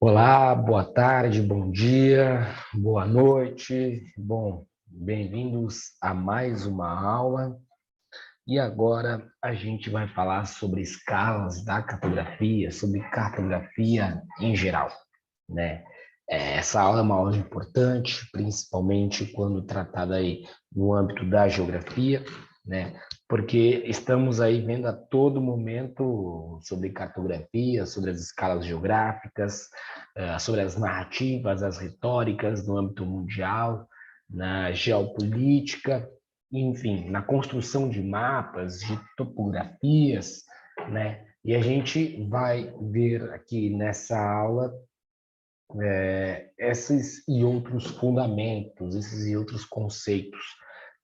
Olá, boa tarde, bom dia, boa noite. Bom, bem-vindos a mais uma aula. E agora a gente vai falar sobre escalas da cartografia, sobre cartografia em geral, né? Essa aula é uma aula importante, principalmente quando tratada aí no âmbito da geografia, né? Porque estamos aí vendo a todo momento sobre cartografia, sobre as escalas geográficas, sobre as narrativas, as retóricas no âmbito mundial, na geopolítica, enfim, na construção de mapas, de topografias, né? E a gente vai ver aqui nessa aula esses e outros fundamentos, esses e outros conceitos,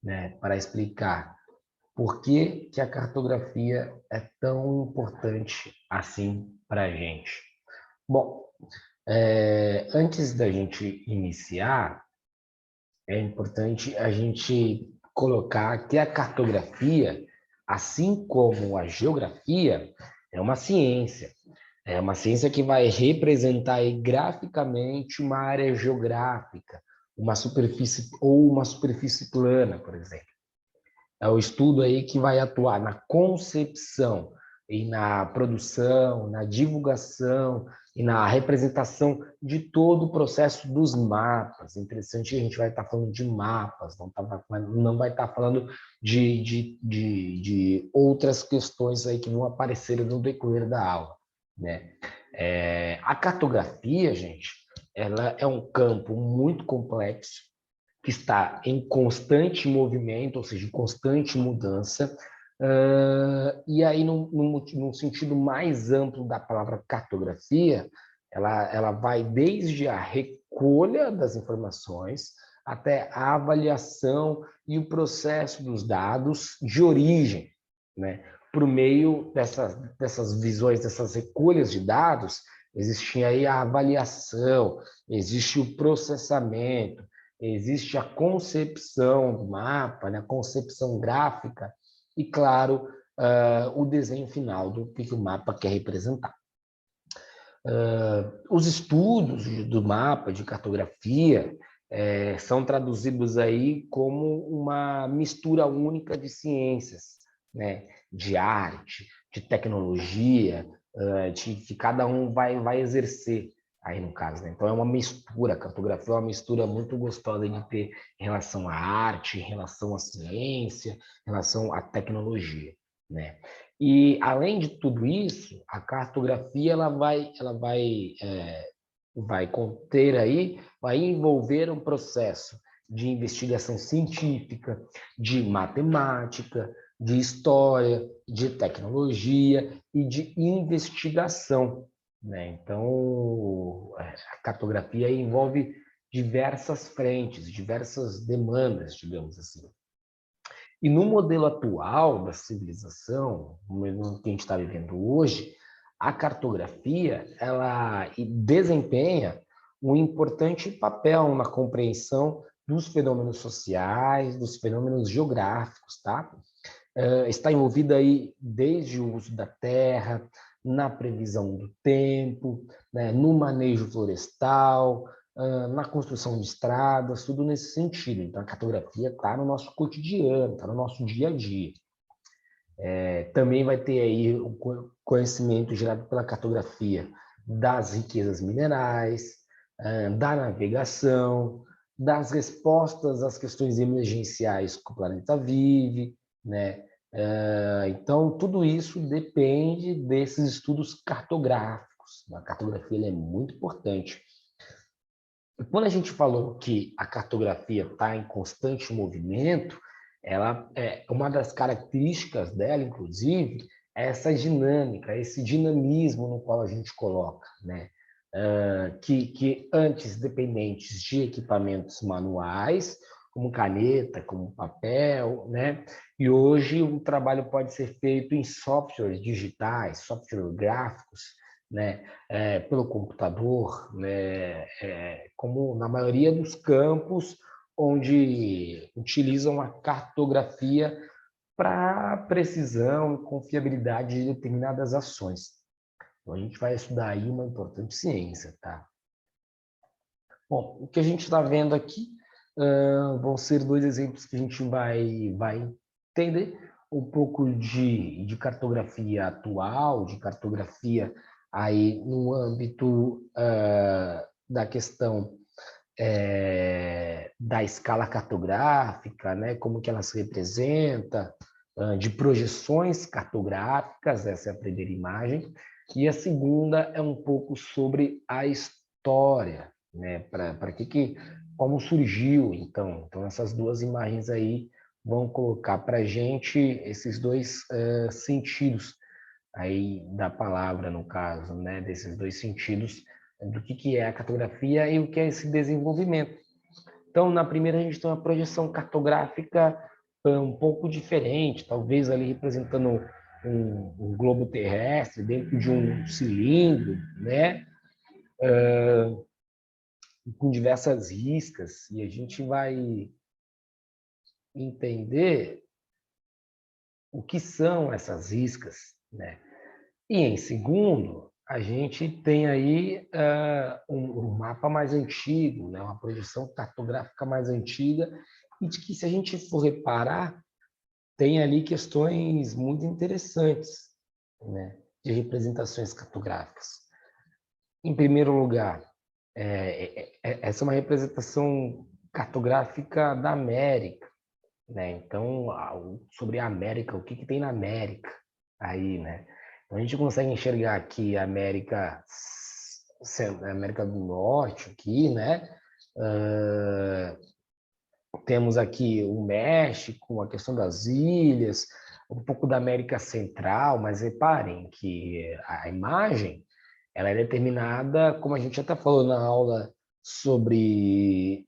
né, para explicar por que que a cartografia é tão importante assim para a gente. Bom, antes da gente iniciar, é importante a gente colocar que a cartografia, assim como a geografia, é uma ciência. É uma ciência que vai representar aí graficamente uma área geográfica, uma superfície ou uma superfície plana, por exemplo. É o estudo aí que vai atuar na concepção e na produção, na divulgação e na representação de todo o processo dos mapas. Interessante que a gente vai estar falando de mapas, não vai estar falando de outras questões aí que vão aparecer no decorrer da aula, né? A cartografia, gente, ela é um campo muito complexo, que está em constante movimento, ou seja, em constante mudança, e aí, num sentido mais amplo da palavra cartografia, ela vai desde a recolha das informações até a avaliação e o processo dos dados de origem, né? Por meio dessas visões, dessas recolhas de dados, existe aí a avaliação, existe o processamento, existe a concepção do mapa, né, a concepção gráfica e, claro, o desenho final do que o mapa quer representar. Os estudos do mapa, de cartografia, são traduzidos aí como uma mistura única de ciências, né, de arte, de tecnologia, que cada um vai exercer aí no caso, né? Então é uma mistura, a cartografia é uma mistura muito gostosa de ter em relação à arte, em relação à ciência, em relação à tecnologia, né? E além de tudo isso, a cartografia vai conter aí, vai envolver um processo de investigação científica, de matemática, de história, de tecnologia e de investigação, né? Então, a cartografia envolve diversas frentes, diversas demandas, digamos assim. E no modelo atual da civilização, no modelo que a gente está vivendo hoje, a cartografia ela desempenha um importante papel na compreensão dos fenômenos sociais, dos fenômenos geográficos, tá? Está envolvida aí desde o uso da terra, na previsão do tempo, né, no manejo florestal, na construção de estradas, tudo nesse sentido. Então, a cartografia está no nosso cotidiano, está no nosso dia a dia. Também vai ter aí o conhecimento gerado pela cartografia das riquezas minerais, da navegação, das respostas às questões emergenciais que o planeta vive, né? Então, tudo isso depende desses estudos cartográficos. A cartografia é muito importante. E quando a gente falou que a cartografia está em constante movimento, ela uma das características dela, inclusive, é essa dinâmica, esse dinamismo no qual a gente coloca, né? Que antes dependentes de equipamentos manuais, como caneta, como papel, né? E hoje o trabalho pode ser feito em softwares digitais, softwares gráficos, né? Pelo computador, né? Como na maioria dos campos onde utilizam a cartografia para precisão e confiabilidade de determinadas ações. Então, a gente vai estudar aí uma importante ciência, tá? Bom, o que a gente está vendo aqui vão ser dois exemplos que a gente vai entender um pouco de cartografia atual, de cartografia aí no âmbito da questão da escala cartográfica, né? Como que ela se representa, de projeções cartográficas, essa é a primeira imagem, e a segunda é um pouco sobre a história, né? Como surgiu, então essas duas imagens aí vão colocar para a gente esses dois sentidos aí da palavra, no caso, né? Desses dois sentidos do que é a cartografia e o que é esse desenvolvimento. Então, na primeira, a gente tem uma projeção cartográfica um pouco diferente, talvez ali representando um globo terrestre dentro de um cilindro, né? Com diversas riscas, e a gente vai entender o que são essas riscas, né? E em segundo, a gente tem aí um mapa mais antigo, né? Uma projeção cartográfica mais antiga, e de que, se a gente for reparar, tem ali questões muito interessantes, né? De representações cartográficas. Em primeiro lugar, essa é uma representação cartográfica da América, né? Então, sobre a América, o que tem na América aí, né? Então, a gente consegue enxergar aqui a América do Norte, aqui, né? Temos aqui o México, a questão das ilhas, um pouco da América Central, mas reparem que a imagem ela é determinada, como a gente até falou na aula sobre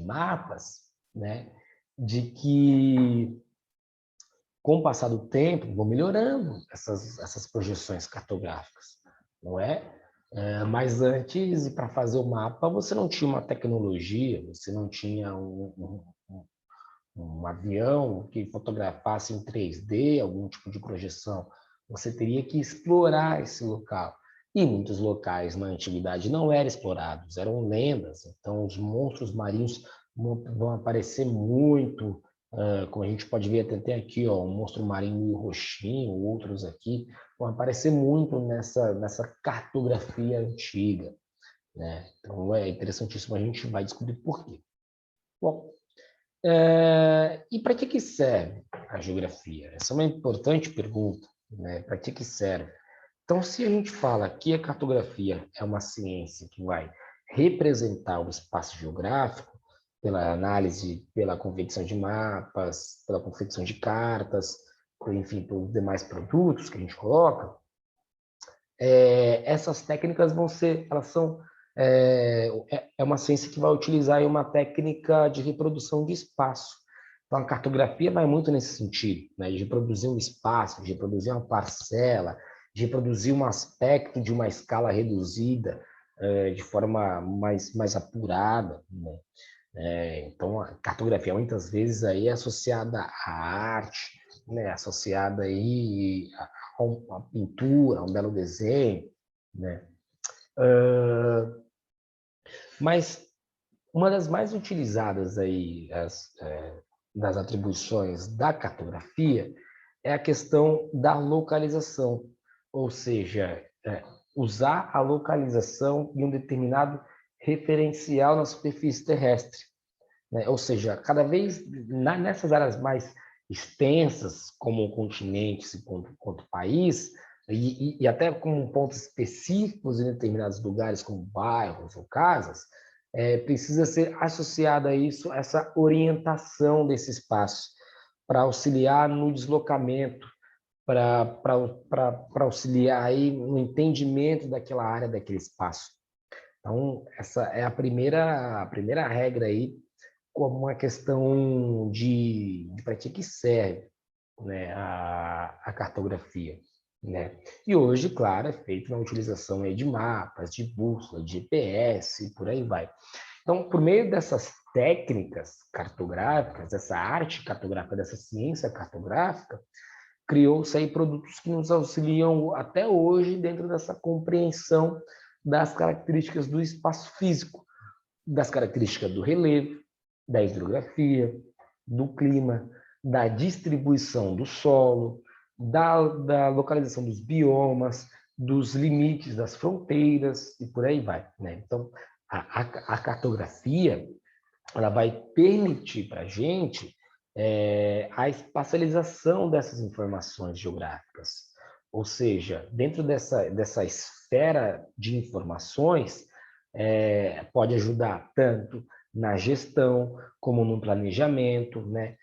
mapas, né? De que, com o passar do tempo, vão melhorando essas projeções cartográficas, não é? Mas antes, para fazer o mapa, você não tinha uma tecnologia, você não tinha um avião que fotografasse em 3D, algum tipo de projeção. Você teria que explorar esse local. E muitos locais na antiguidade não eram explorados, eram lendas. Então, os monstros marinhos vão aparecer muito, como a gente pode ver, até aqui, ó, um monstro marinho roxinho, outros aqui, vão aparecer muito nessa cartografia antiga, né? Então, é interessantíssimo, a gente vai descobrir por quê. Bom, e para que serve a geografia? Essa é uma importante pergunta, né? Para que serve? Então, se a gente fala que a cartografia é uma ciência que vai representar o espaço geográfico, pela análise, pela confecção de mapas, pela confecção de cartas, enfim, pelos demais produtos que a gente coloca, essas técnicas elas são uma ciência que vai utilizar uma técnica de reprodução de espaço. Então, a cartografia vai muito nesse sentido, né, de reproduzir um espaço, de reproduzir uma parcela, de reproduzir um aspecto de uma escala reduzida, de forma mais apurada, né? Então, a cartografia muitas vezes aí é associada à arte, né? Associada aí a uma pintura, a um belo desenho, né? Mas uma das mais utilizadas aí das atribuições da cartografia é a questão da localização, ou seja, usar a localização em um determinado referencial na superfície terrestre, né? Ou seja, cada vez nessas áreas mais extensas, como continentes e quanto país, e até com pontos específicos em determinados lugares, como bairros ou casas, precisa ser associada a isso essa orientação desse espaço para auxiliar no deslocamento, para auxiliar aí no entendimento daquela área, daquele espaço. Então, essa é a primeira regra aí, como uma questão de para que serve, né, a cartografia, né? E hoje, claro, é feito na utilização aí de mapas, de bússola, de GPS, e por aí vai. Então, por meio dessas técnicas cartográficas, dessa arte cartográfica, dessa ciência cartográfica, criou-se aí produtos que nos auxiliam até hoje dentro dessa compreensão das características do espaço físico, das características do relevo, da hidrografia, do clima, da distribuição do solo, da localização dos biomas, dos limites das fronteiras e por aí vai, né? Então, a cartografia ela vai permitir para a gente a espacialização dessas informações geográficas. Ou seja, dentro dessa esfera de informações, pode ajudar tanto na gestão, como no planejamento, né?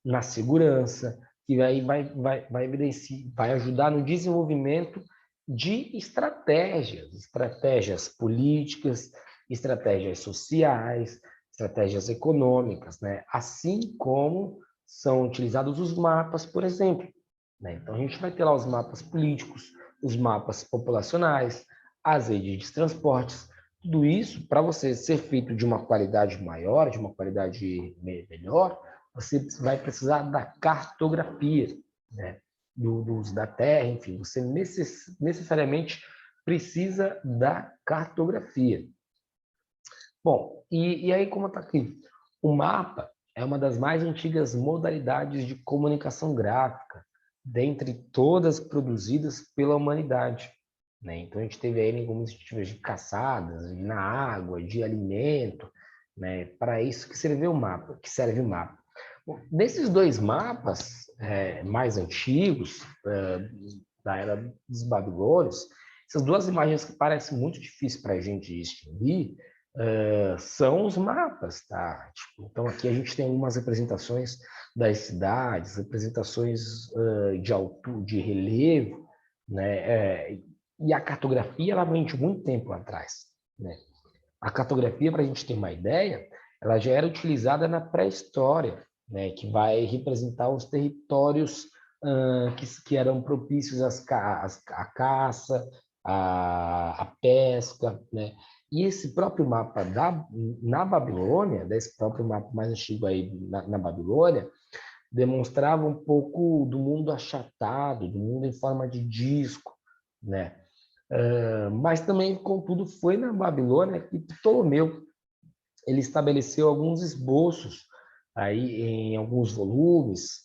Na segurança, que aí vai ajudar no desenvolvimento de estratégias políticas, estratégias sociais, estratégias econômicas, né? Assim como são utilizados os mapas, por exemplo, né? Então, a gente vai ter lá os mapas políticos, os mapas populacionais, as redes de transportes, tudo isso, para você ser feito de uma qualidade maior, de uma qualidade melhor, você vai precisar da cartografia, né? Do uso da terra, enfim, você necessariamente precisa da cartografia. Bom, e aí como está aqui? O mapa é uma das mais antigas modalidades de comunicação gráfica, dentre todas produzidas pela humanidade, né? Então, a gente teve aí algumas iniciativas de caçadas, na água, de alimento, né? Para isso que serve o mapa. Bom, desses dois mapas mais antigos, da era dos babilônios, essas duas imagens que parecem muito difíceis para a gente distinguir, são os mapas, tá? Tipo, então, aqui a gente tem algumas representações das cidades, representações de altura, de relevo, né? E a cartografia, ela vem de muito tempo atrás, né? A cartografia, para a gente ter uma ideia, ela já era utilizada na pré-história, né? Que vai representar os territórios que eram propícios à caça, à pesca, né? E esse próprio mapa na Babilônia, desse próprio mapa mais antigo aí na Babilônia, demonstrava um pouco do mundo achatado, do mundo em forma de disco, né? Mas também, contudo, foi na Babilônia que Ptolomeu ele estabeleceu alguns esboços aí em alguns volumes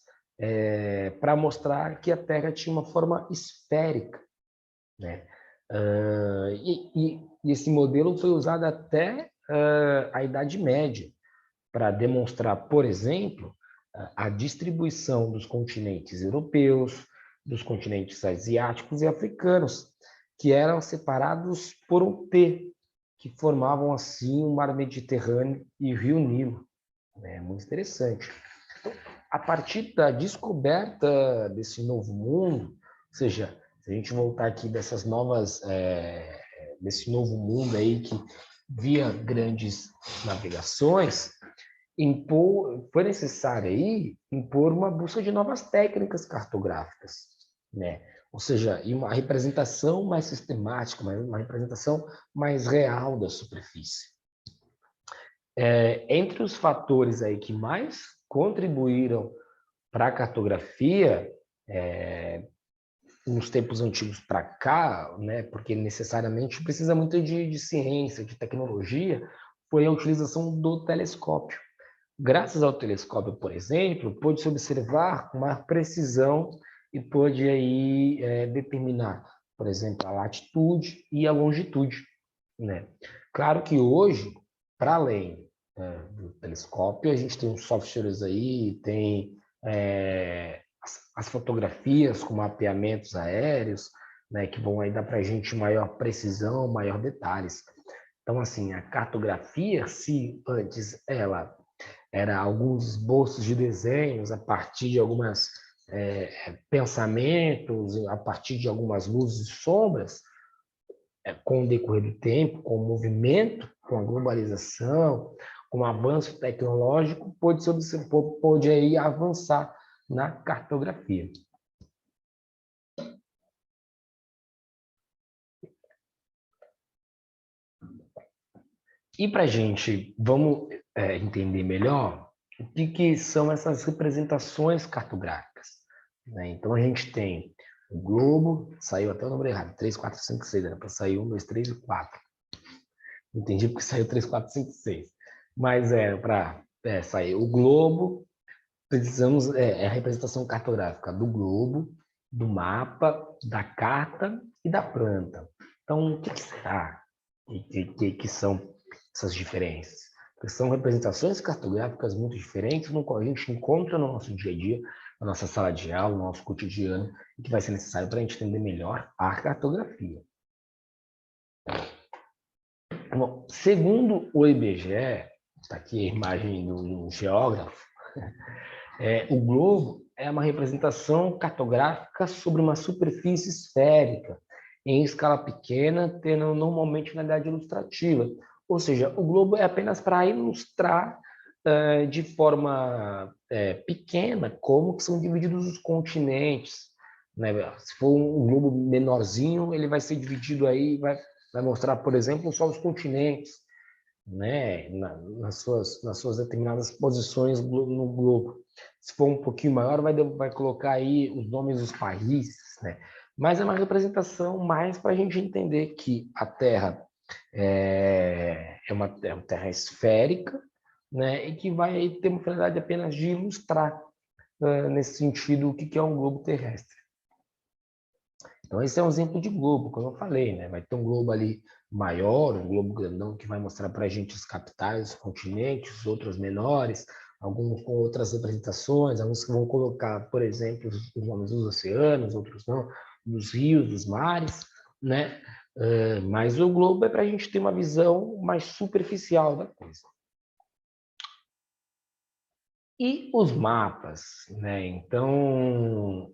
para mostrar que a Terra tinha uma forma esférica, né? E esse modelo foi usado até a Idade Média para demonstrar, por exemplo, a distribuição dos continentes europeus, dos continentes asiáticos e africanos, que eram separados por um T, que formavam assim o Mar Mediterrâneo e o Rio Nilo. É muito interessante. Então, a partir da descoberta desse novo mundo, ou seja, se a gente voltar aqui desse novo mundo aí que via grandes navegações, foi necessário aí impor uma busca de novas técnicas cartográficas, né? Ou seja, uma representação mais sistemática, uma representação mais real da superfície. Entre os fatores aí que mais contribuíram para a cartografia, nos tempos antigos para cá, né, porque necessariamente precisa muito de ciência, de tecnologia, foi a utilização do telescópio. Graças ao telescópio, por exemplo, pôde-se observar com maior precisão e pôde aí determinar, por exemplo, a latitude e a longitude, né? Claro que hoje, para além do telescópio, a gente tem uns softwares aí, tem as fotografias com mapeamentos aéreos, né, que vão aí dar para a gente maior precisão, maior detalhes. Então, assim, a cartografia, se antes ela era alguns esboços de desenhos a partir de alguns pensamentos, a partir de algumas luzes e sombras, com o decorrer do tempo, com o movimento, com a globalização, com o avanço tecnológico, pôde aí avançar na cartografia. E para a gente, vamos entender melhor o que são essas representações cartográficas. né? Então, a gente tem o globo, saiu até o número errado, 3, 4, 5, 6, era para sair 1, 2, 3 e 4. Entendi porque saiu 3, 4, 5, 6. Mas era para sair o globo, precisamos, a representação cartográfica do globo, do mapa, da carta e da planta. Então, o que será que são essas diferenças? Porque são representações cartográficas muito diferentes, no qual a gente encontra no nosso dia a dia, na nossa sala de aula, no nosso cotidiano, e que vai ser necessário para a gente entender melhor a cartografia. Bom, segundo o IBGE, está aqui a imagem do geógrafo, o globo é uma representação cartográfica sobre uma superfície esférica, em escala pequena, tendo normalmente finalidade ilustrativa. Ou seja, o globo é apenas para ilustrar de forma pequena como que são divididos os continentes, né? Se for um globo menorzinho, ele vai ser dividido aí, vai mostrar, por exemplo, só os continentes, né? nas suas determinadas posições no globo. Se for um pouquinho maior, vai colocar aí os nomes dos países, né? Mas é uma representação mais para a gente entender que a Terra é uma terra esférica, né? E que vai ter uma finalidade apenas de ilustrar, nesse sentido, o que é um globo terrestre. Então, esse é um exemplo de globo, como eu falei, né? Vai ter um globo ali maior, um globo grandão, que vai mostrar para a gente as capitais, os continentes, outros menores, alguns com outras representações, alguns que vão colocar, por exemplo, os nomes dos oceanos, outros não, dos rios, dos mares, né? Mas o globo é para a gente ter uma visão mais superficial da coisa. E os mapas, né? Então,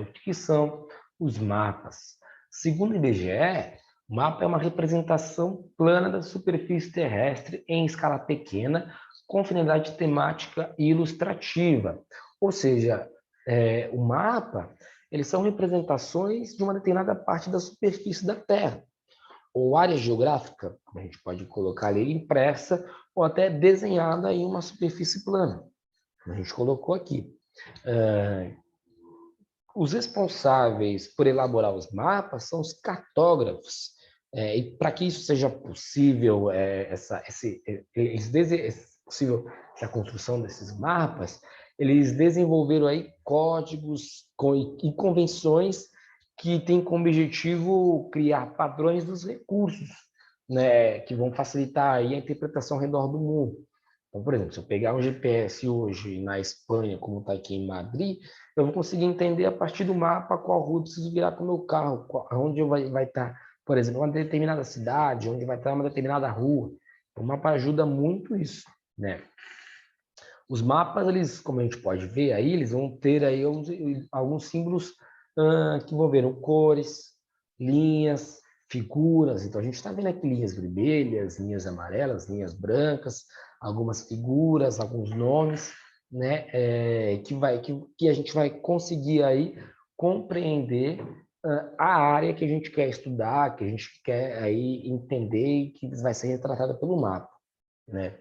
o que são os mapas? Segundo o IBGE, o mapa é uma representação plana da superfície terrestre em escala pequena, com finalidade temática e ilustrativa. Ou seja, o mapa, eles são representações de uma determinada parte da superfície da Terra, ou área geográfica, como a gente pode colocar ali impressa, ou até desenhada em uma superfície plana. A gente colocou aqui. Os responsáveis por elaborar os mapas são os cartógrafos. E para que isso seja possível, possível essa construção desses mapas, eles desenvolveram aí códigos e convenções que têm como objetivo criar padrões dos recursos, né, que vão facilitar aí a interpretação ao redor do mundo. Então, por exemplo, se eu pegar um GPS hoje na Espanha, como está aqui em Madrid, eu vou conseguir entender a partir do mapa qual rua eu preciso virar com o meu carro, onde vai estar, por exemplo, uma determinada cidade, onde vai estar uma determinada rua. O mapa ajuda muito isso, né? Os mapas, eles, como a gente pode ver aí, eles vão ter aí alguns símbolos que envolveram cores, linhas, figuras. Então, a gente está vendo aqui linhas vermelhas, linhas amarelas, linhas brancas, algumas figuras, alguns nomes, né, que a gente vai conseguir aí compreender a área que a gente quer estudar, que a gente quer aí entender e que vai ser retratada pelo mapa, né?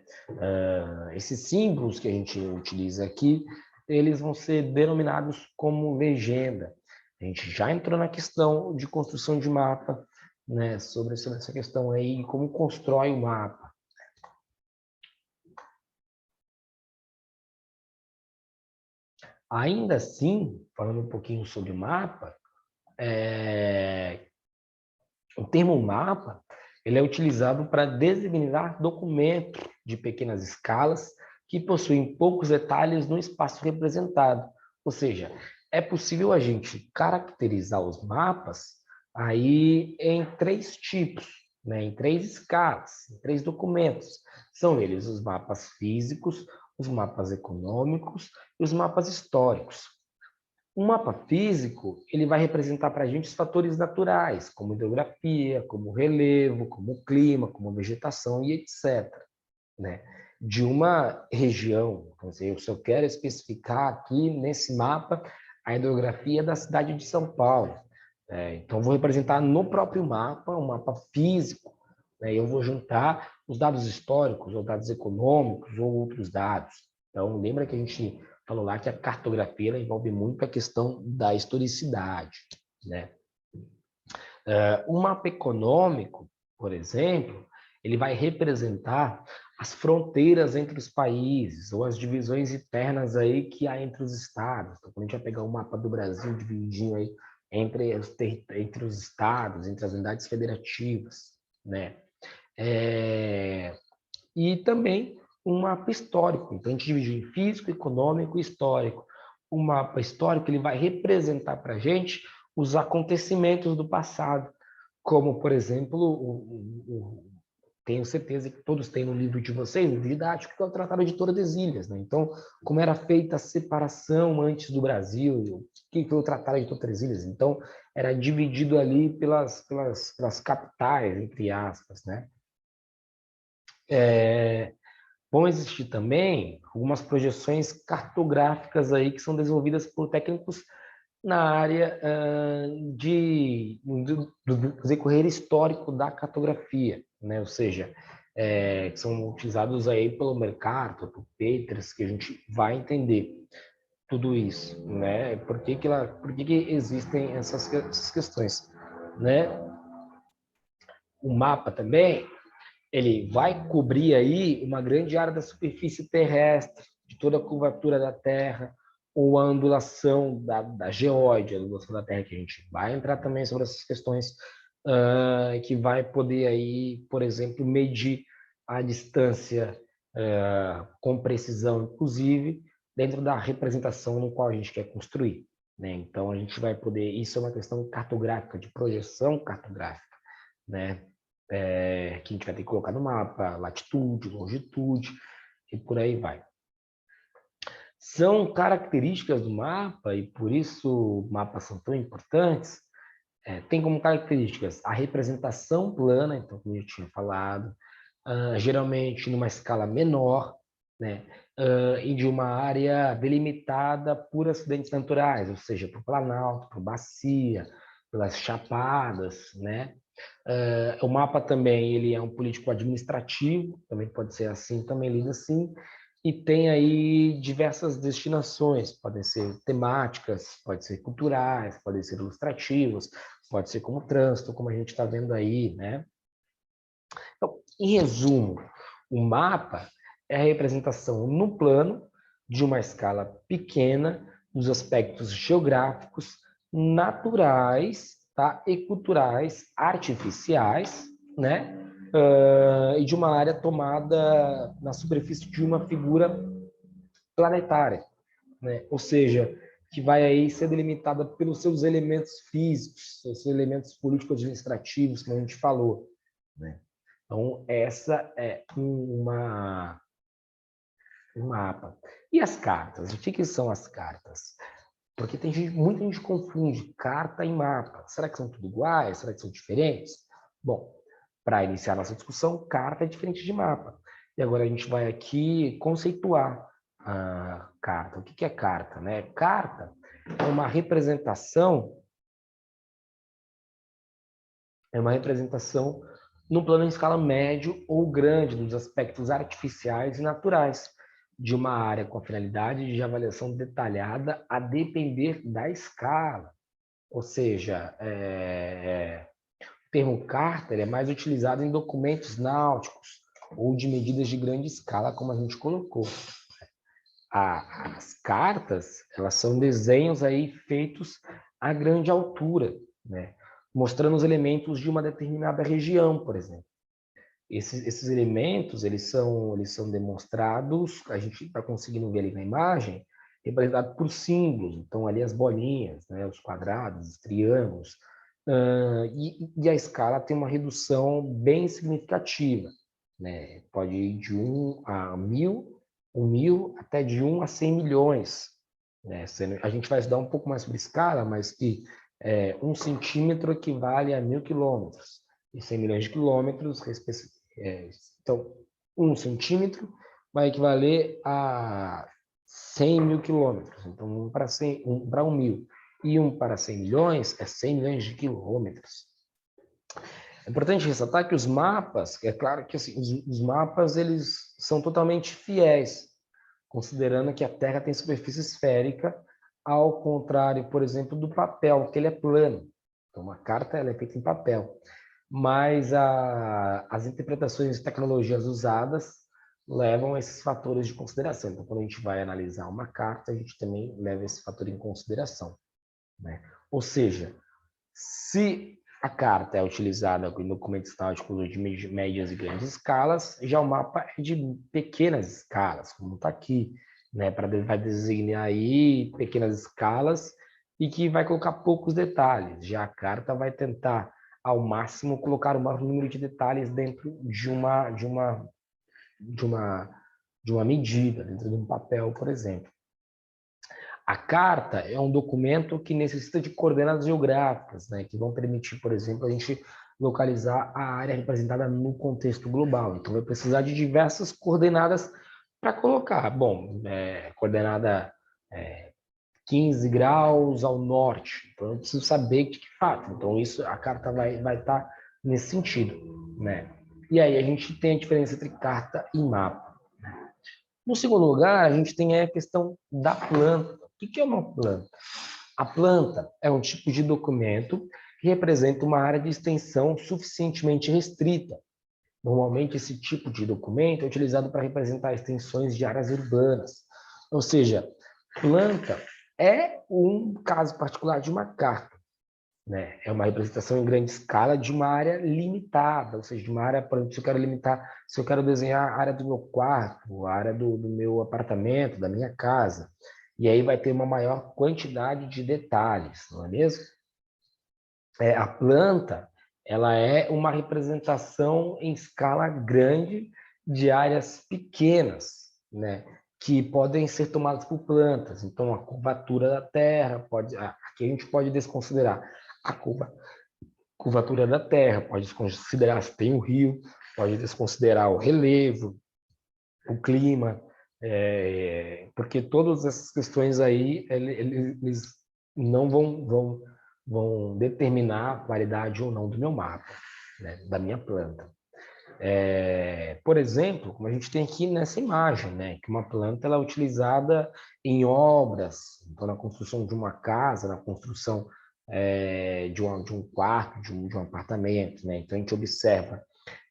Esses símbolos que a gente utiliza aqui, eles vão ser denominados como legenda. A gente já entrou na questão de construção de mapa, né, sobre essa questão aí, como constrói o mapa. Ainda assim, falando um pouquinho sobre o mapa, o termo mapa, ele é utilizado para designar documentos de pequenas escalas que possuem poucos detalhes no espaço representado. Ou seja, é possível a gente caracterizar os mapas aí em 3 tipos, né? Em 3 escalas, em 3 documentos. São eles os mapas físicos, os mapas econômicos e os mapas históricos. O mapa físico, ele vai representar para a gente os fatores naturais, como hidrografia, como relevo, como clima, como vegetação e etc., né? De uma região. Quer dizer, se eu quero especificar aqui nesse mapa a hidrografia da cidade de São Paulo, então vou representar no próprio mapa, um mapa físico, né? Eu vou juntar os dados históricos, ou dados econômicos, ou outros dados. Então, lembra que a gente falou lá que a cartografia ela envolve muito a questão da historicidade, né? O mapa econômico, por exemplo, ele vai representar as fronteiras entre os países ou as divisões internas aí que há entre os estados. Então, quando a gente vai pegar o mapa do Brasil divididinho aí entre os estados, entre as unidades federativas, né? E também um mapa histórico. Então, a gente divide em físico, econômico e histórico. O mapa histórico ele vai representar para a gente os acontecimentos do passado, como, por exemplo, tenho certeza que todos têm no livro de vocês, no livro didático, que é o Tratado de Tordesilhas, né? Então, como era feita a separação antes do Brasil, o que foi o Tratado de Tordesilhas? Então, era dividido ali pelas capitais, entre aspas, né? Vão existir também algumas projeções cartográficas aí que são desenvolvidas por técnicos na área do decorrer histórico da cartografia, né? Ou seja, que são utilizados aí pelo Mercator, por Peters, que a gente vai entender tudo isso, né? Por que existem essas questões, né? O mapa também ele vai cobrir aí uma grande área da superfície terrestre, de toda a curvatura da Terra, ou a ondulação da geóide, a ondulação da Terra, que a gente vai entrar também sobre essas questões, que vai poder aí, por exemplo, medir a distância com precisão, inclusive, dentro da representação no qual a gente quer construir, né? Então, a gente vai poder... Isso é uma questão cartográfica, de projeção cartográfica, né? Que a gente vai ter que colocar no mapa, latitude, longitude, e por aí vai. São características do mapa, e por isso mapas são tão importantes, tem como características a representação plana, então, como eu tinha falado, geralmente numa escala menor, né? E de uma área delimitada por acidentes naturais, ou seja, por planalto, por bacia, pelas chapadas, né? O mapa também ele é um político administrativo, também pode ser assim, também lido assim, e tem aí diversas destinações, podem ser temáticas, pode ser culturais, podem ser ilustrativos, pode ser como trânsito, como a gente está vendo aí, né? Então, em resumo, o mapa é a representação no plano de uma escala pequena dos aspectos geográficos, naturais, tá? E culturais, artificiais, né? E de uma área tomada na superfície de uma figura planetária, né? Ou seja, que vai aí ser delimitada pelos seus elementos físicos, seus elementos político-administrativos, como a gente falou, né? Então, essa é um mapa. E as cartas? O que são as cartas? Porque muita gente confunde carta e mapa. Será que são tudo iguais? Será que são diferentes? Bom, para iniciar nossa discussão, carta é diferente de mapa. E agora a gente vai aqui conceituar a carta. O que é carta, né? Carta é uma representação no plano em escala médio ou grande dos aspectos artificiais e naturais de uma área com a finalidade de avaliação detalhada a depender da escala. Ou seja, o termo carta é mais utilizado em documentos náuticos ou de medidas de grande escala, como a gente colocou. As cartas, elas são desenhos aí feitos a grande altura, né? Mostrando os elementos de uma determinada região, por exemplo. Esses elementos, eles são demonstrados, a gente está conseguindo ver ali na imagem, representado por símbolos. Então, ali as bolinhas, né, os quadrados, os triângulos. E a escala tem uma redução bem significativa, né? Pode ir de 1 a 1.000 até de 1 a 100 milhões. Né? A gente vai estudar um pouco mais sobre escala, mas que 1 centímetro equivale a 1.000 quilômetros. E 100 milhões de quilômetros, então, 1 centímetro vai equivaler a 100 mil quilômetros. Então, 1 para 1.000. E 1 para 100 milhões é 100 milhões de quilômetros. É importante ressaltar que os mapas, é claro que assim, os mapas eles são totalmente fiéis, considerando que a Terra tem superfície esférica, ao contrário, por exemplo, do papel, que ele é plano. Então, uma carta ela é feita em papel. Mas as interpretações e tecnologias usadas levam esses fatores de consideração. Então, quando a gente vai analisar uma carta, a gente também leva esse fator em consideração, né? Ou seja, se a carta é utilizada em documentos estáticos de médias e grandes escalas, já o mapa é de pequenas escalas, como está aqui, né? Vai designar aí pequenas escalas e que vai colocar poucos detalhes. Já a carta vai tentar, ao máximo, colocar o maior número de detalhes dentro de uma medida, dentro de um papel, por exemplo. A carta é um documento que necessita de coordenadas geográficas, né, que vão permitir, por exemplo, a gente localizar a área representada no contexto global. Então, vai precisar de diversas coordenadas para colocar. Bom, coordenada 15 graus ao norte. Então, eu preciso saber de que fato. Então, isso, a carta vai estar nesse sentido, né? E aí, a gente tem a diferença entre carta e mapa. No segundo lugar, a gente tem a questão da planta. O que é uma planta? A planta é um tipo de documento que representa uma área de extensão suficientemente restrita. Normalmente, esse tipo de documento é utilizado para representar extensões de áreas urbanas. Ou seja, planta é um caso particular de uma carta, né? É uma representação em grande escala de uma área limitada, ou seja, de uma área, por exemplo, se eu quero limitar, se eu quero desenhar a área do meu quarto, a área do meu apartamento, da minha casa, e aí vai ter uma maior quantidade de detalhes, não é mesmo? A planta, ela é uma representação em escala grande de áreas pequenas, né? Que podem ser tomadas por plantas. Então, a curvatura da terra, aqui a gente pode desconsiderar a curvatura da terra, pode desconsiderar se tem um rio, pode desconsiderar o relevo, o clima, porque todas essas questões aí, eles não vão determinar a qualidade ou não do meu mapa, né, da minha planta. Por exemplo, como a gente tem aqui nessa imagem, né, que uma planta ela é utilizada em obras, então na construção de uma casa, na construção de um quarto, de um apartamento, né? Então a gente observa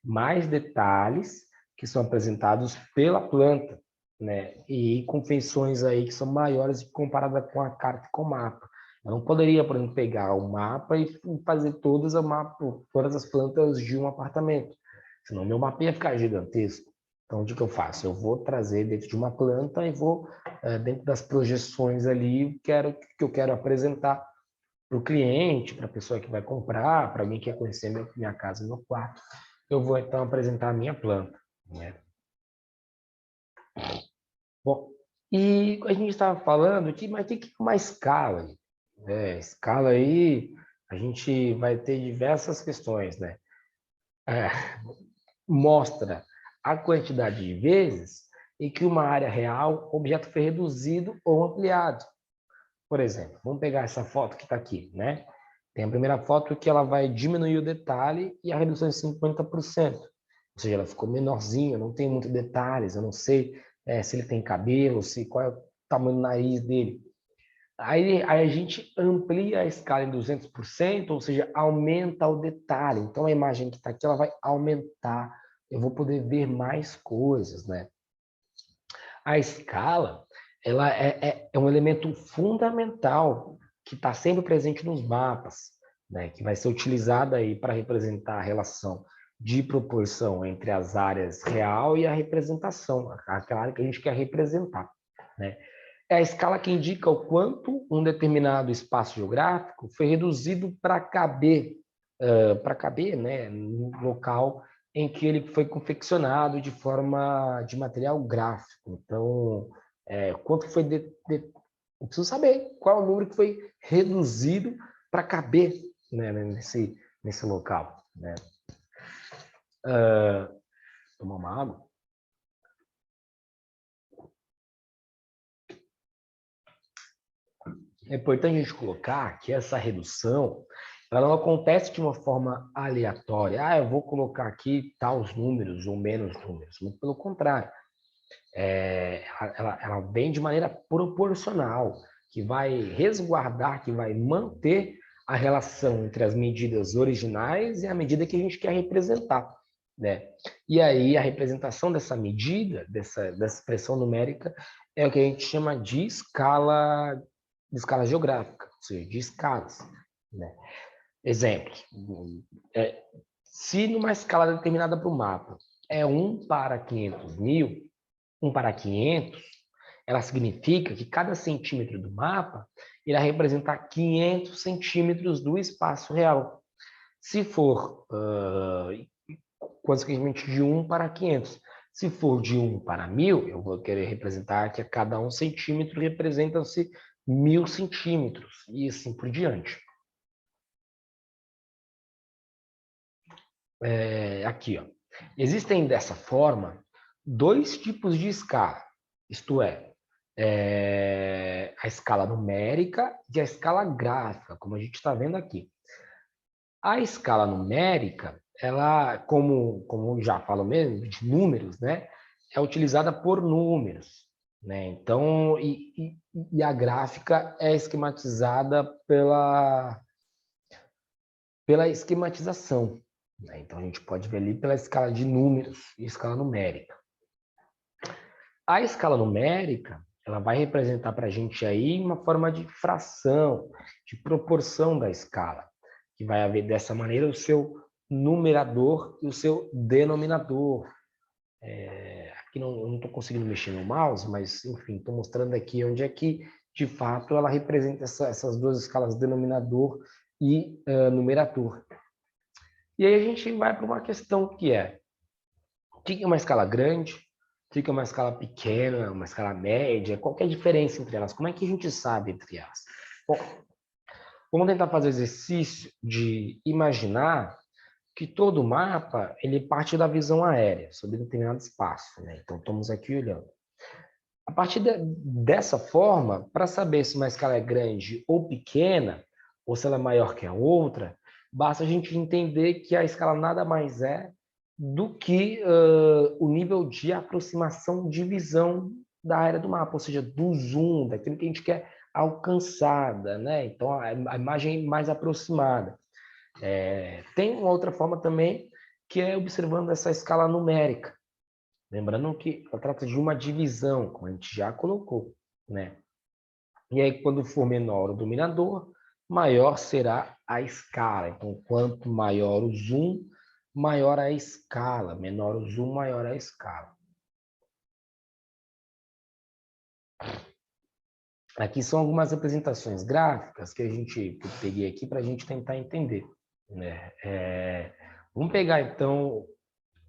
mais detalhes que são apresentados pela planta, né? E com feições aí que são maiores comparada com a carta e com o mapa. Eu não poderia, por exemplo, pegar o mapa e fazer todas as plantas de um apartamento, senão meu mapa ia ficar gigantesco. Então, o que eu faço? Eu vou trazer dentro de uma planta e vou, dentro das projeções ali, que eu quero apresentar para o cliente, para a pessoa que vai comprar, para alguém que quer conhecer minha casa, meu quarto, eu vou então apresentar a minha planta, né? Bom, e a gente estava falando que, mas tem que ter uma escala, né? Escala aí, a gente vai ter diversas questões, né? É, mostra a quantidade de vezes em que uma área real, o objeto foi reduzido ou ampliado. Por exemplo, vamos pegar essa foto que está aqui, né? Tem a primeira foto que ela vai diminuir o detalhe e a redução é 50%. Ou seja, ela ficou menorzinha, não tem muitos detalhes, eu não sei se ele tem cabelo, qual é o tamanho do nariz dele. Aí a gente amplia a escala em 200%, ou seja, aumenta o detalhe. Então a imagem que está aqui ela vai aumentar, eu vou poder ver mais coisas, né? A escala ela é um elemento fundamental que está sempre presente nos mapas, né? Que vai ser utilizado aí para representar a relação de proporção entre as áreas real e a representação, aquela área que a gente quer representar, né? É a escala que indica o quanto um determinado espaço geográfico foi reduzido para caber, né, no local em que ele foi confeccionado de forma de material gráfico. Então, quanto foi eu preciso saber qual é o número que foi reduzido para caber, né, nesse local, né? Tomar uma água. É importante a gente colocar que essa redução ela não acontece de uma forma aleatória. Eu vou colocar aqui tais números ou menos números. Muito pelo contrário. ela vem de maneira proporcional, que vai resguardar, que vai manter a relação entre as medidas originais e a medida que a gente quer representar, né? E aí a representação dessa medida, dessa expressão numérica, é o que a gente chama de escala geográfica, ou seja, de escalas, né? Exemplo, se numa escala determinada para o mapa é 1 para 500 mil, 1 para 500, ela significa que cada centímetro do mapa irá representar 500 centímetros do espaço real. Se for, consequentemente, de 1 para 500, se for de 1 para 1000, eu vou querer representar que a cada 1 centímetro representam-se 1000 centímetros, e assim por diante. Aqui, ó. Existem dessa forma 2 tipos de escala, isto é, a escala numérica e a escala gráfica, como a gente está vendo aqui. A escala numérica, ela, como já falo mesmo, de números, né, é utilizada por números, né? Então, e a gráfica é esquematizada pela esquematização, né? Então, a gente pode ver ali pela escala de números e escala numérica. A escala numérica, ela vai representar para a gente aí uma forma de fração, de proporção da escala, que vai haver dessa maneira o seu numerador e o seu denominador. Aqui eu não estou conseguindo mexer no mouse, mas, enfim, estou mostrando aqui onde é que, de fato, ela representa essas 2 escalas, denominador e numerador. E aí a gente vai para uma questão que é, o que é uma escala grande? O que é uma escala pequena, uma escala média? Qual que é a diferença entre elas? Como é que a gente sabe entre elas? Bom, vamos tentar fazer o exercício de imaginar que todo mapa ele parte da visão aérea sobre determinado espaço, né? Então, estamos aqui olhando. A partir dessa forma, para saber se uma escala é grande ou pequena, ou se ela é maior que a outra, basta a gente entender que a escala nada mais é do que o nível de aproximação de visão da área do mapa, ou seja, do zoom, daquilo que a gente quer alcançada, né? Então, a imagem mais aproximada. Tem uma outra forma também, que é observando essa escala numérica. Lembrando que ela trata de uma divisão, como a gente já colocou, né? E aí, quando for menor o dominador, maior será a escala. Então, quanto maior o zoom, maior a escala. Menor o zoom, maior a escala. Aqui são algumas representações gráficas que eu peguei aqui para a gente tentar entender, né? Vamos pegar, então,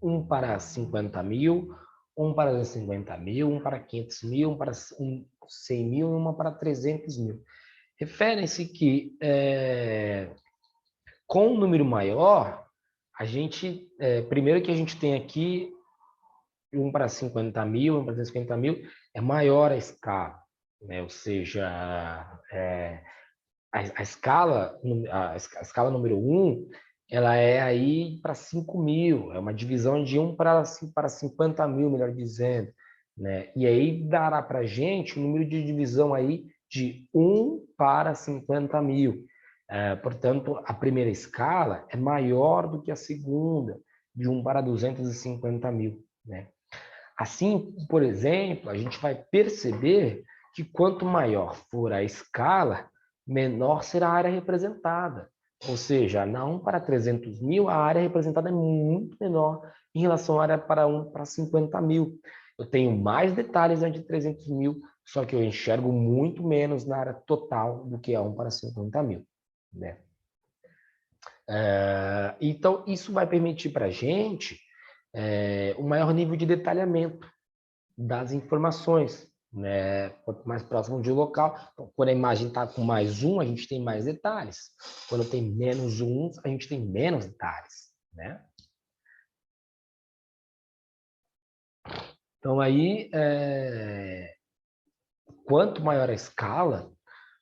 1 para 50 mil, 1 para 250 mil, 1 para 500 mil, 1 para 100 mil e 1 para 300 mil. Referem-se que, com um número maior, a gente, primeiro que a gente tem aqui 1 para 50 mil, 1 para 250 mil, é maior a escala, né? Ou seja, a escala número 1, ela é aí para 5 mil, é uma divisão de 1 para 50 mil, melhor dizendo, né? E aí dará para a gente um número de divisão aí de 1 para 50 mil. Portanto, a primeira escala é maior do que a segunda, de 1 para 250 mil, né? Assim, por exemplo, a gente vai perceber que quanto maior for a escala, menor será a área representada. Ou seja, na 1 para 300 mil, a área representada é muito menor em relação à área para 1 para 50 mil. Eu tenho mais detalhes na de 300 mil, só que eu enxergo muito menos na área total do que a 1 para 50 mil, né? Então, isso vai permitir para a gente um maior nível de detalhamento das informações, né? Quanto mais próximo de um local, quando a imagem está com mais um, a gente tem mais detalhes. Quando tem menos um, a gente tem menos detalhes, né? Então aí, quanto maior a escala,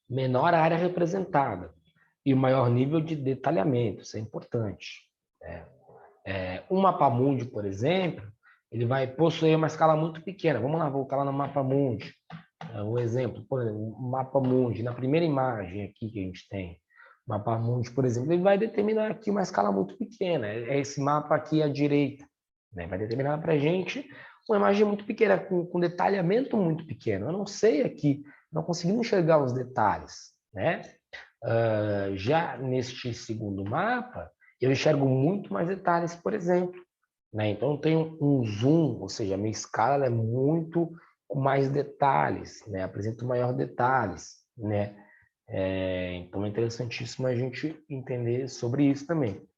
menor a área representada e o maior nível de detalhamento. Isso é importante, né? Um mapa mundi, por exemplo, ele vai possuir uma escala muito pequena. Vamos lá, voltar lá no mapa mundi. Um exemplo, por exemplo, o mapa mundi, na primeira imagem aqui que a gente tem, o mapa mundi, por exemplo, ele vai determinar aqui uma escala muito pequena. É esse mapa aqui à direita, né? Vai determinar para a gente uma imagem muito pequena, com detalhamento muito pequeno. Eu não sei aqui, não consegui enxergar os detalhes, né? Já neste segundo mapa, eu enxergo muito mais detalhes, por exemplo, né? Então, eu tenho um zoom, ou seja, a minha escala é muito com mais detalhes, né? Apresento maior detalhes, né? Então, é interessantíssimo a gente entender sobre isso também.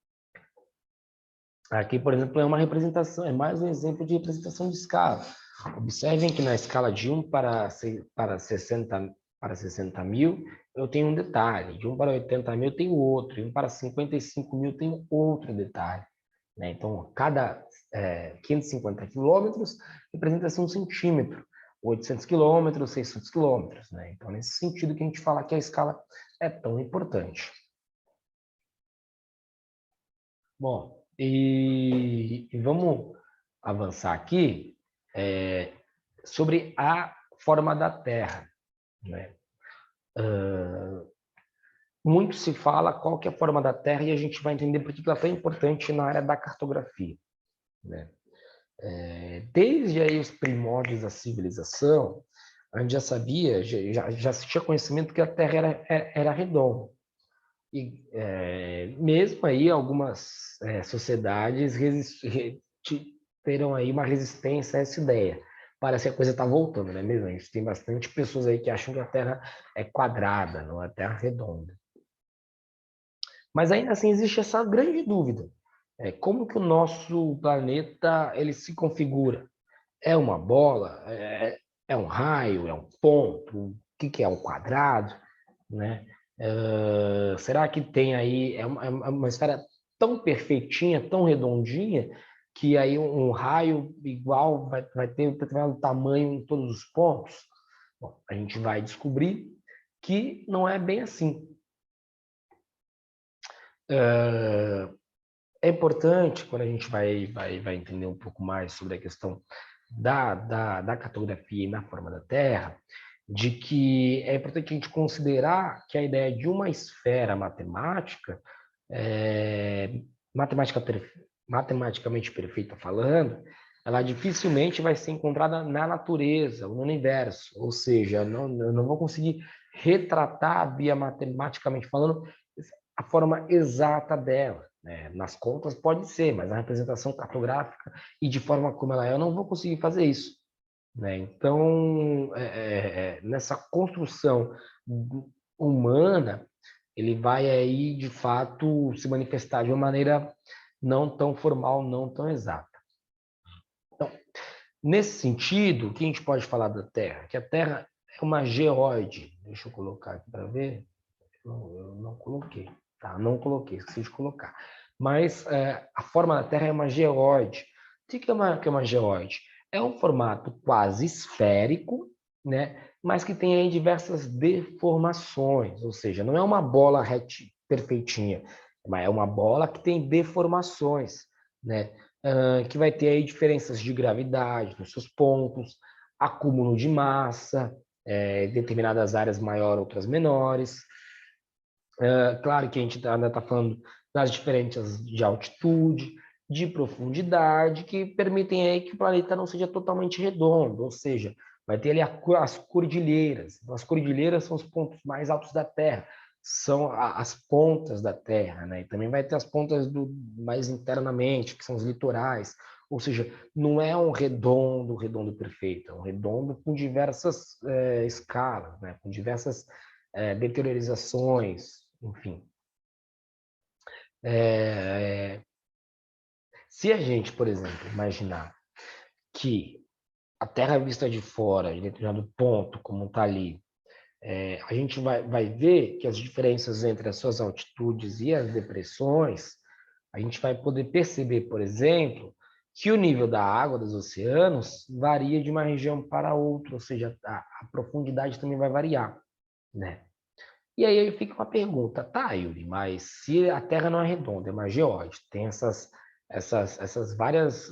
Aqui, por exemplo, é uma representação, é mais um exemplo de representação de escala. Observem que na escala de 1 para 60 mil, eu tenho um detalhe. De 1 para 80 mil, eu tenho outro. De 1 para 55 mil, eu tenho outro detalhe. Né? Então, cada 550 quilômetros representa-se um centímetro. 800 quilômetros, 600 quilômetros. Né? Então, nesse sentido que a gente fala que a escala é tão importante. Bom, e vamos avançar aqui sobre a forma da Terra. Né? Muito se fala qual que é a forma da Terra e a gente vai entender por que ela é tão importante na área da cartografia. Né? Desde aí os primórdios da civilização, a gente já sabia, já se tinha conhecimento que a Terra era redonda. E mesmo aí algumas sociedades terão aí uma resistência a essa ideia. Parece que a coisa está voltando, não é mesmo? A gente tem bastante pessoas aí que acham que a Terra é quadrada, não é Terra redonda. Mas ainda assim existe essa grande dúvida. Como que o nosso planeta ele se configura? É uma bola? É um raio? É um ponto? O que é um quadrado? Né? Será que tem aí uma esfera tão perfeitinha, tão redondinha, que aí um raio igual vai ter um determinado tamanho em todos os pontos? Bom, a gente vai descobrir que não é bem assim. É importante, quando a gente vai entender um pouco mais sobre a questão da cartografia e na forma da Terra, de que é importante a gente considerar que a ideia de uma esfera matemática, matemática, matematicamente perfeita falando, ela dificilmente vai ser encontrada na natureza, no universo. Ou seja, eu não vou conseguir retratar, via matematicamente falando, a forma exata dela. Né? Nas contas pode ser, mas a representação cartográfica e de forma como ela é, eu não vou conseguir fazer isso. Né? Então, nessa construção humana, ele vai aí, de fato, se manifestar de uma maneira não tão formal, não tão exata. Então, nesse sentido, o que a gente pode falar da Terra? Que a Terra é uma geóide. Deixa eu colocar aqui para ver. Eu não coloquei. Tá? Não coloquei, esqueci de colocar. Mas a forma da Terra é uma geóide. O que é uma geóide? É um formato quase esférico, né? Mas que tem aí diversas deformações, ou seja, não é uma bola perfeitinha, mas é uma bola que tem deformações, né? Que vai ter aí diferenças de gravidade nos seus pontos, acúmulo de massa, determinadas áreas maiores, outras menores. Claro que a gente ainda está falando das diferenças de altitude, de profundidade, que permitem aí que o planeta não seja totalmente redondo, ou seja, vai ter ali as cordilheiras. Então, as cordilheiras são os pontos mais altos da Terra, são as pontas da Terra, né? E também vai ter as pontas mais internamente, que são os litorais, ou seja, não é um redondo perfeito, é um redondo com diversas escalas, né? Com diversas deteriorizações, enfim. Se a gente, por exemplo, imaginar que a Terra vista de fora, em determinado ponto, como está ali, a gente vai ver que as diferenças entre as suas altitudes e as depressões, a gente vai poder perceber, por exemplo, que o nível da água dos oceanos varia de uma região para outra, ou seja, a profundidade também vai variar, né? E aí fica uma pergunta, tá, Yuri, mas se a Terra não é redonda, é uma geóide, tem essas várias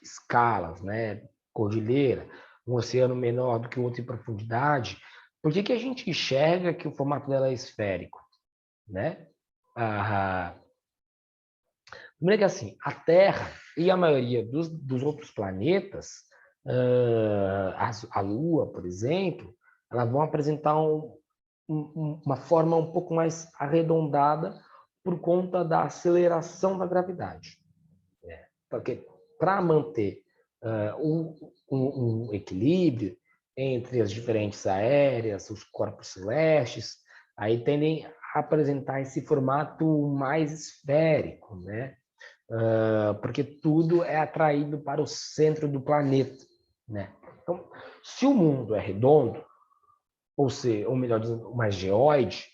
escalas, né? Cordilheira, um oceano menor do que o outro em profundidade, por que a gente enxerga que o formato dela é esférico, né? Primeiro que assim, a Terra e a maioria dos outros planetas, a Lua, por exemplo, elas vão apresentar uma forma um pouco mais arredondada por conta da aceleração da gravidade. Porque para manter um equilíbrio entre as diferentes aéreas, os corpos celestes, aí tendem a apresentar esse formato mais esférico, né? Porque tudo é atraído para o centro do planeta, né? Então, se o mundo é redondo, ou melhor dizendo, uma geóide,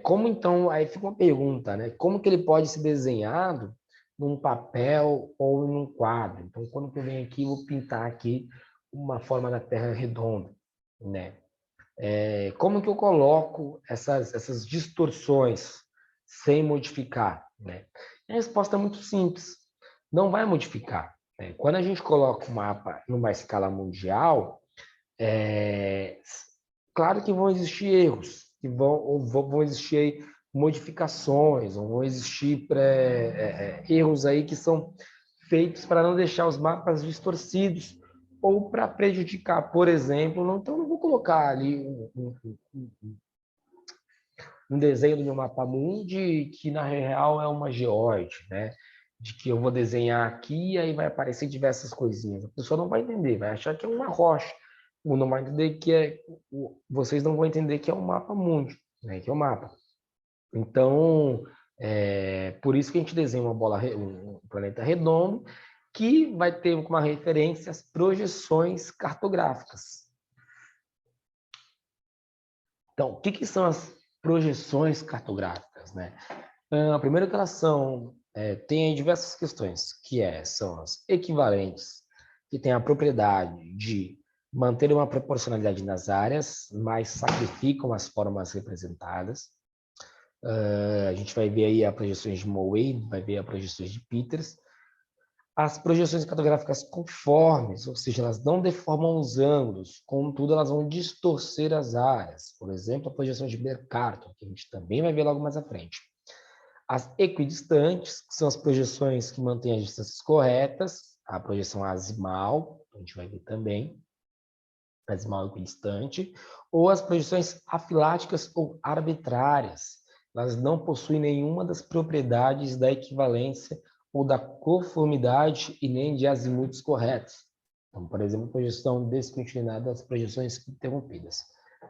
como então, aí fica uma pergunta, né? Como que ele pode ser desenhado num papel ou num quadro? Então, quando eu venho aqui, vou pintar aqui uma forma da Terra redonda, né? Como que eu coloco essas distorções sem modificar, né? A resposta é muito simples. Não vai modificar, né? Quando a gente coloca o mapa numa escala mundial, claro que vão existir erros, que vão existir modificações, vão existir erros aí que são feitos para não deixar os mapas distorcidos ou para prejudicar, por exemplo, então não vou colocar ali um desenho do meu mapa mundi que na real é uma geóide, né? De que eu vou desenhar aqui e aí vai aparecer diversas coisinhas. A pessoa não vai entender, vai achar que é uma rocha. Ou não vai entender vocês não vão entender que é um mapa mundi, né? Que é um mapa. Então, por isso que a gente desenha um planeta redondo que vai ter como referência as projeções cartográficas. Então, o que são as projeções cartográficas, né? Primeiro que elas têm diversas questões, são as equivalentes, que têm a propriedade de manter uma proporcionalidade nas áreas, mas sacrificam as formas representadas. A gente vai ver aí as projeções de Moe, vai ver as projeções de Peters. As projeções cartográficas conformes, ou seja, elas não deformam os ângulos, contudo, elas vão distorcer as áreas. Por exemplo, a projeção de Mercator, que a gente também vai ver logo mais à frente. As equidistantes, que são as projeções que mantêm as distâncias corretas, a projeção azimal, a gente vai ver também, azimal equidistante, ou as projeções afiláticas ou arbitrárias. Elas não possuem nenhuma das propriedades da equivalência ou da conformidade e nem de azimutos corretos. Então, por exemplo, projeção descontinuada das projeções interrompidas,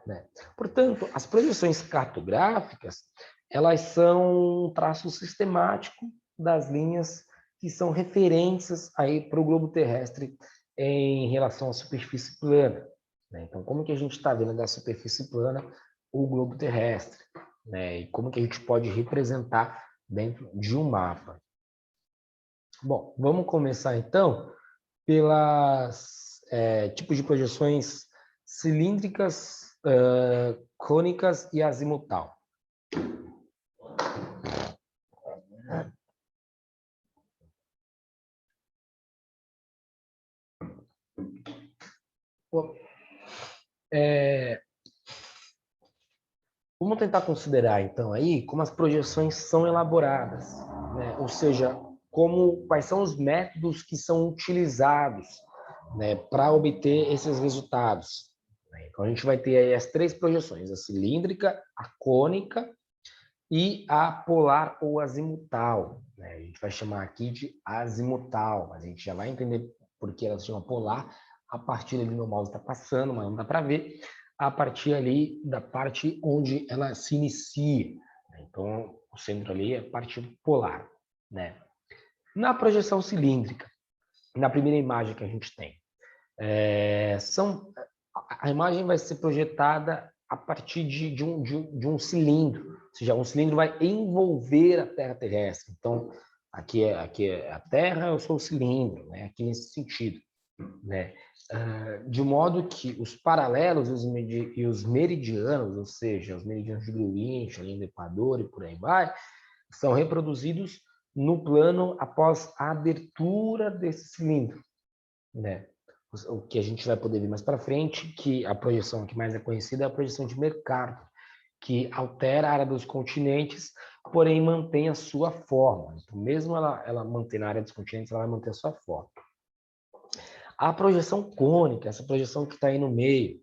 né? Portanto, as projeções cartográficas, elas são um traço sistemático das linhas que são referências aí para o globo terrestre em relação à superfície plana, né? Então, como que a gente está vendo da superfície plana o globo terrestre, né? E como que a gente pode representar dentro de um mapa. Bom, vamos começar então pelas tipos de projeções cilíndricas, cônicas e azimutal. Vamos tentar considerar então aí como as projeções são elaboradas, né? Ou seja, quais são os métodos que são utilizados, né, para obter esses resultados. Então a gente vai ter aí as três projeções: a cilíndrica, a cônica e a polar ou azimutal, né? A gente vai chamar aqui de azimutal, mas a gente já vai entender por que ela se chama polar a partir ali, meu mouse está passando, mas não dá para ver, a partir ali da parte onde ela se inicia. Então, o centro ali é a parte polar, né? Na projeção cilíndrica, na primeira imagem que a gente tem, a imagem vai ser projetada a partir de um cilindro, ou seja, um cilindro vai envolver a Terra terrestre. Então, aqui é a Terra, eu sou o cilindro, né? Aqui nesse sentido, né? De modo que os paralelos e os meridianos, ou seja, os meridianos de Greenwich, além do Equador e por aí vai, são reproduzidos no plano após a abertura desse cilindro, né? O que a gente vai poder ver mais para frente, que a projeção que mais é conhecida é a projeção de Mercator, que altera a área dos continentes, porém mantém a sua forma. Então, mesmo ela mantendo a área dos continentes, ela vai manter a sua forma. A projeção cônica, essa projeção que está aí no meio,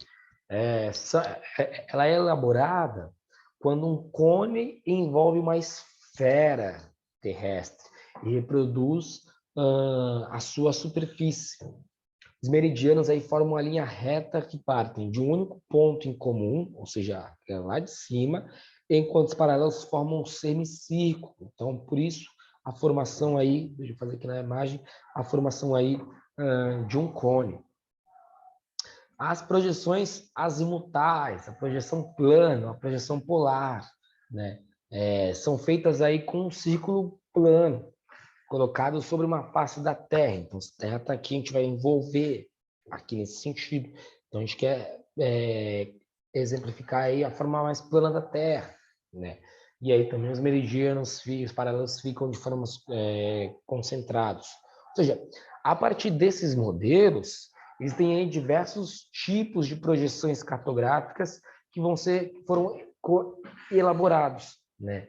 ela é elaborada quando um cone envolve uma esfera terrestre e reproduz a sua superfície. Os meridianos aí formam uma linha reta que partem de um único ponto em comum, ou seja, lá de cima, enquanto os paralelos formam um semicírculo. Então, por isso, a formação aí, deixa eu fazer aqui na imagem, a formação aí de um cone. As projeções azimutais, a projeção plana, a projeção polar, né? São feitas aí com um círculo plano, colocado sobre uma face da Terra. Então, se a Terra está aqui, a gente vai envolver aqui nesse sentido. Então, a gente quer exemplificar aí a forma mais plana da Terra, né? E aí também os meridianos, os paralelos ficam de formas concentrados. Ou seja, a partir desses modelos, existem aí diversos tipos de projeções cartográficas que foram elaborados, né?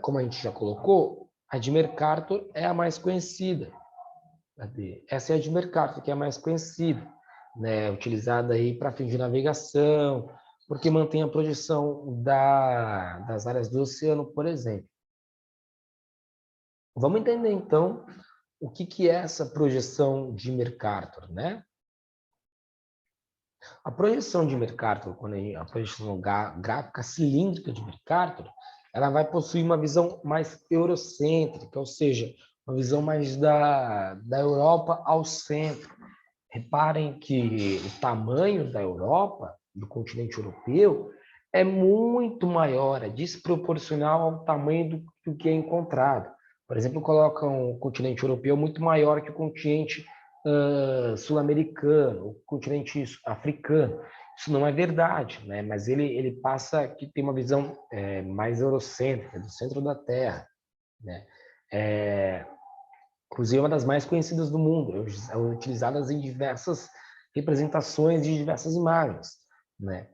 Como a gente já colocou, a de Mercator é a mais conhecida. Essa é a de Mercator, que é a mais conhecida, né? Utilizada aí para fins de navegação, porque mantém a projeção das áreas do oceano, por exemplo. Vamos entender, então, o que é essa projeção de Mercator, né? A projeção de Mercator, a projeção gráfica cilíndrica de Mercator, ela vai possuir uma visão mais eurocêntrica, ou seja, uma visão mais da Europa ao centro. Reparem que o tamanho da Europa, do continente europeu, é muito maior, é desproporcional ao tamanho do que é encontrado. Por exemplo, colocam o continente europeu muito maior que o continente sul-americano, o continente africano. Isso não é verdade, né? Mas ele passa que tem uma visão mais eurocêntrica, do centro da Terra, né? Inclusive, é uma das mais conhecidas do mundo, utilizadas em diversas representações de diversas imagens, né?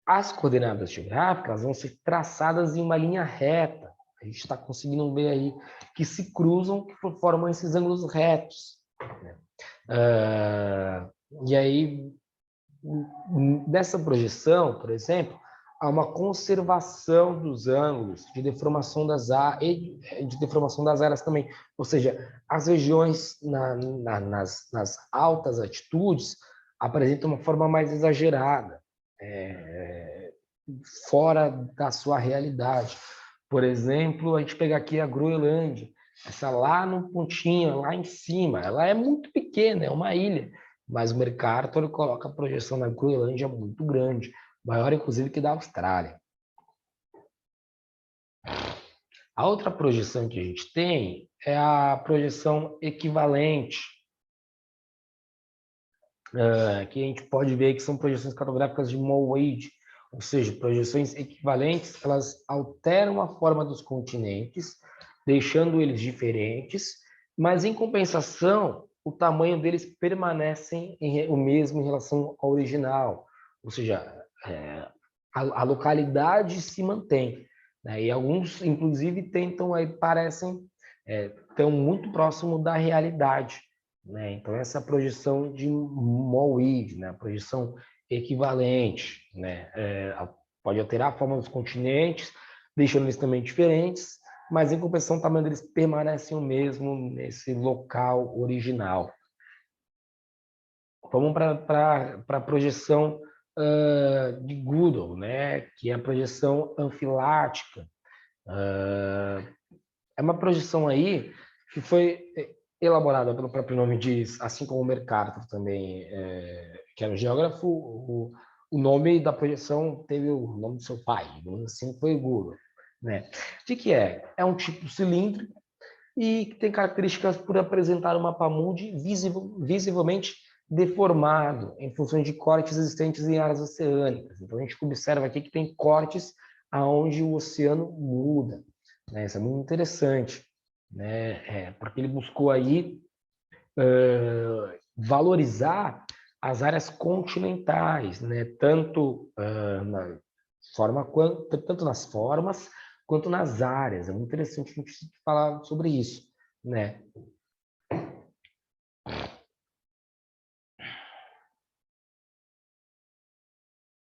As coordenadas geográficas vão ser traçadas em uma linha reta. A gente está conseguindo ver aí que se cruzam, que formam esses ângulos retos, né? E aí, nessa projeção, por exemplo, há uma conservação dos ângulos de deformação das áreas também. Ou seja, as regiões nas altas altitudes apresentam uma forma mais exagerada, fora da sua realidade. Por exemplo, a gente pegar aqui a Groenlândia, essa lá no pontinho, lá em cima, ela é muito pequena, é uma ilha, mas o Mercator coloca a projeção na Groenlândia muito grande, maior inclusive que da Austrália. A outra projeção que a gente tem é a projeção equivalente, que a gente pode ver que são projeções cartográficas de Moe-Wade, ou seja, projeções equivalentes, elas alteram a forma dos continentes, deixando eles diferentes, mas em compensação, o tamanho deles permanece o mesmo em relação ao original, ou seja, a localidade se mantém, né? E alguns, inclusive, estão muito próximo da realidade, né? Então, essa projeção de Moe-Wade, né? A projeção equivalente, né? Pode alterar a forma dos continentes, deixando eles também diferentes, mas em compensação o tamanho deles permanecem o mesmo nesse local original. Vamos para a projeção de Gödel, né? Que é a projeção anfilática. É uma projeção aí que foi elaborada pelo próprio nome diz, assim como o Mercator também, que era um geógrafo, o nome da projeção teve o nome do seu pai, assim foi o Gödel, né? De que é? É um tipo cilíndrico e que tem características por apresentar um mapa mundi visivelmente deformado em função de cortes existentes em áreas oceânicas. Então, a gente observa aqui que tem cortes aonde o oceano muda, né? Isso é muito interessante. né? Porque ele buscou aí valorizar as áreas continentais, né? Tanto tanto nas formas quanto nas áreas. É muito interessante a gente falar sobre isso, né?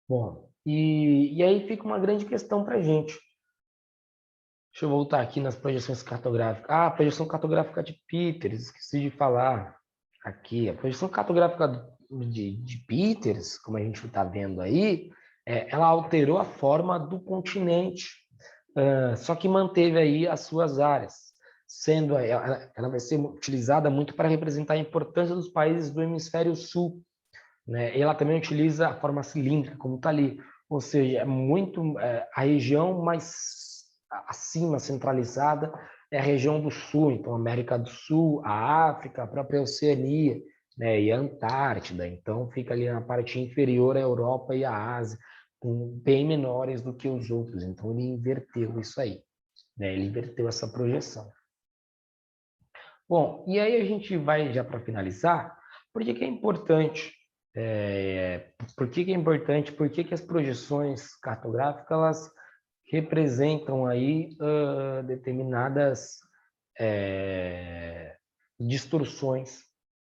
Bom, e aí fica uma grande questão para a gente. Deixa eu voltar aqui nas projeções cartográficas. Ah, a projeção cartográfica de Peters, esqueci de falar aqui. A projeção cartográfica de Peters, como a gente está vendo aí, ela alterou a forma do continente, só que manteve aí as suas áreas, sendo ela vai ser utilizada muito para representar a importância dos países do hemisfério sul, né? E ela também utiliza a forma cilíndrica, como está ali, ou seja, é muito a região mais acima, centralizada, é a região do sul, então América do Sul, a África, a própria Oceania, né? E a Antártida, então fica ali na parte inferior a Europa e a Ásia, bem menores do que os outros, então ele inverteu isso aí, né? Ele inverteu essa projeção. Bom, e aí a gente vai já para finalizar, por que é importante? Por que é importante? Por que as projeções cartográficas elas representam aí determinadas distorções,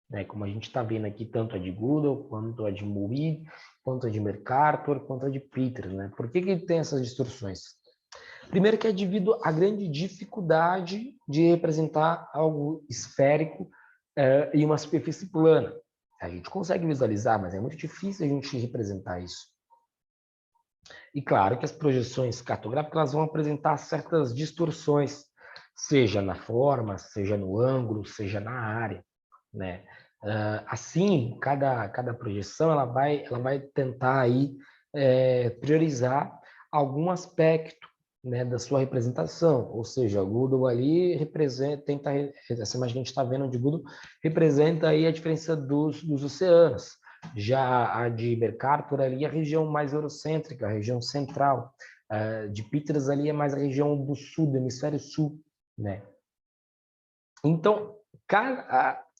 né? Como a gente está vendo aqui, tanto a de Goodall, quanto a de Moody, quanto a de Mercator, quanto a de Peters, né? Por que tem essas distorções? Primeiro que é devido à grande dificuldade de representar algo esférico em uma superfície plana. A gente consegue visualizar, mas é muito difícil a gente representar isso. E claro que as projeções cartográficas elas vão apresentar certas distorções, seja na forma, seja no ângulo, seja na área, né? Assim, cada projeção ela vai tentar aí priorizar algum aspecto, né, da sua representação, ou seja, o Goodall ali tenta, essa imagem que a gente está vendo de Goodall representa aí a diferença dos oceanos. Já a de Mercator ali é a região mais eurocêntrica, a região central. De Peters ali é mais a região do sul, do hemisfério sul, né? Então,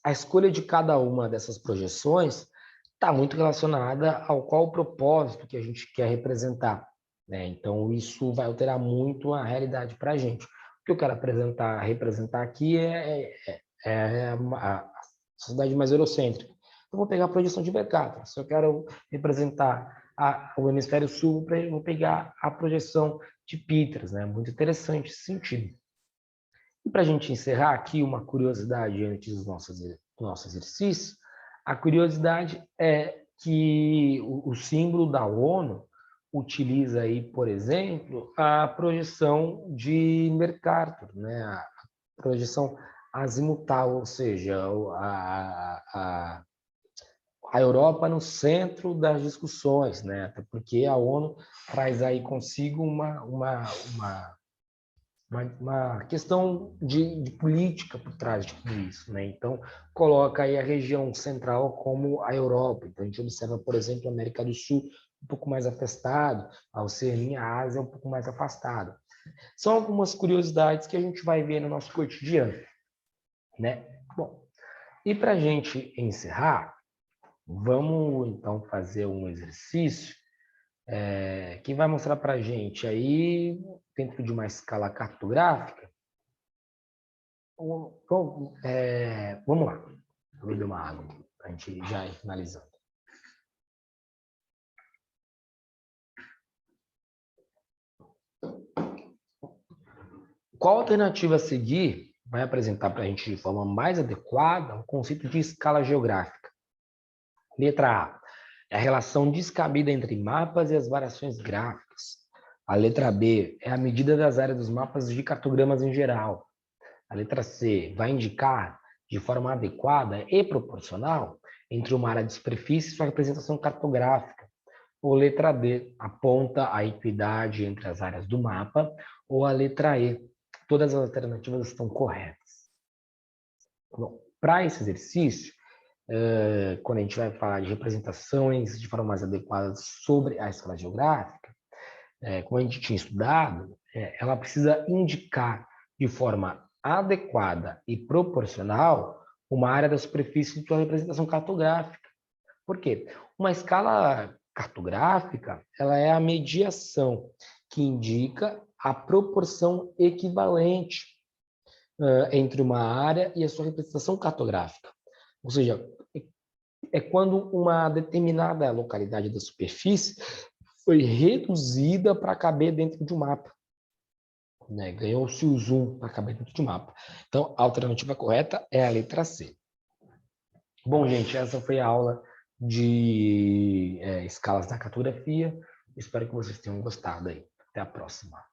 a escolha de cada uma dessas projeções está muito relacionada ao qual o propósito que a gente quer representar, né? Então, isso vai alterar muito a realidade para a gente. O que eu quero representar aqui é a sociedade mais eurocêntrica. Eu vou pegar a projeção de Mercator. Se eu quero representar o hemisfério sul, eu vou pegar a projeção de Peters, né? Muito interessante esse sentido. E para a gente encerrar aqui, uma curiosidade antes do nosso exercício, a curiosidade é que o símbolo da ONU utiliza aí, por exemplo, a projeção de Mercator, né? A projeção azimutal, ou seja, a Europa no centro das discussões, né? Até porque a ONU traz aí consigo uma questão de política por trás de tudo isso, né? Então, coloca aí a região central como a Europa. Então, a gente observa, por exemplo, a América do Sul um pouco mais afastado, a Oceania, a Ásia um pouco mais afastada. São algumas curiosidades que a gente vai ver no nosso cotidiano, né? Bom, e para a gente encerrar, vamos então fazer um exercício que vai mostrar para a gente aí, dentro de uma escala cartográfica, vamos lá. Vou beber uma água para a gente já ir finalizando. Qual alternativa a seguir vai apresentar para a gente de forma mais adequada o conceito de escala geográfica? Letra A. É a relação descabida entre mapas e as variações gráficas. A letra B é a medida das áreas dos mapas de cartogramas em geral. A letra C vai indicar de forma adequada e proporcional entre uma área de superfície e sua representação cartográfica. Ou letra D aponta a equidade entre as áreas do mapa. Ou a letra E, todas as alternativas estão corretas. Bom, para esse exercício, quando a gente vai falar de representações de forma mais adequada sobre a escala geográfica, como a gente tinha estudado, ela precisa indicar de forma adequada e proporcional uma área da superfície de sua representação cartográfica. Por quê? Uma escala cartográfica, ela é a mediação que indica a proporção equivalente entre uma área e a sua representação cartográfica. Ou seja, é quando uma determinada localidade da superfície foi reduzida para caber dentro de um mapa. Né? Ganhou-se o zoom para caber dentro de um mapa. Então, a alternativa correta é a letra C. Bom, gente, essa foi a aula de escalas da cartografia. Espero que vocês tenham gostado aí. Até a próxima.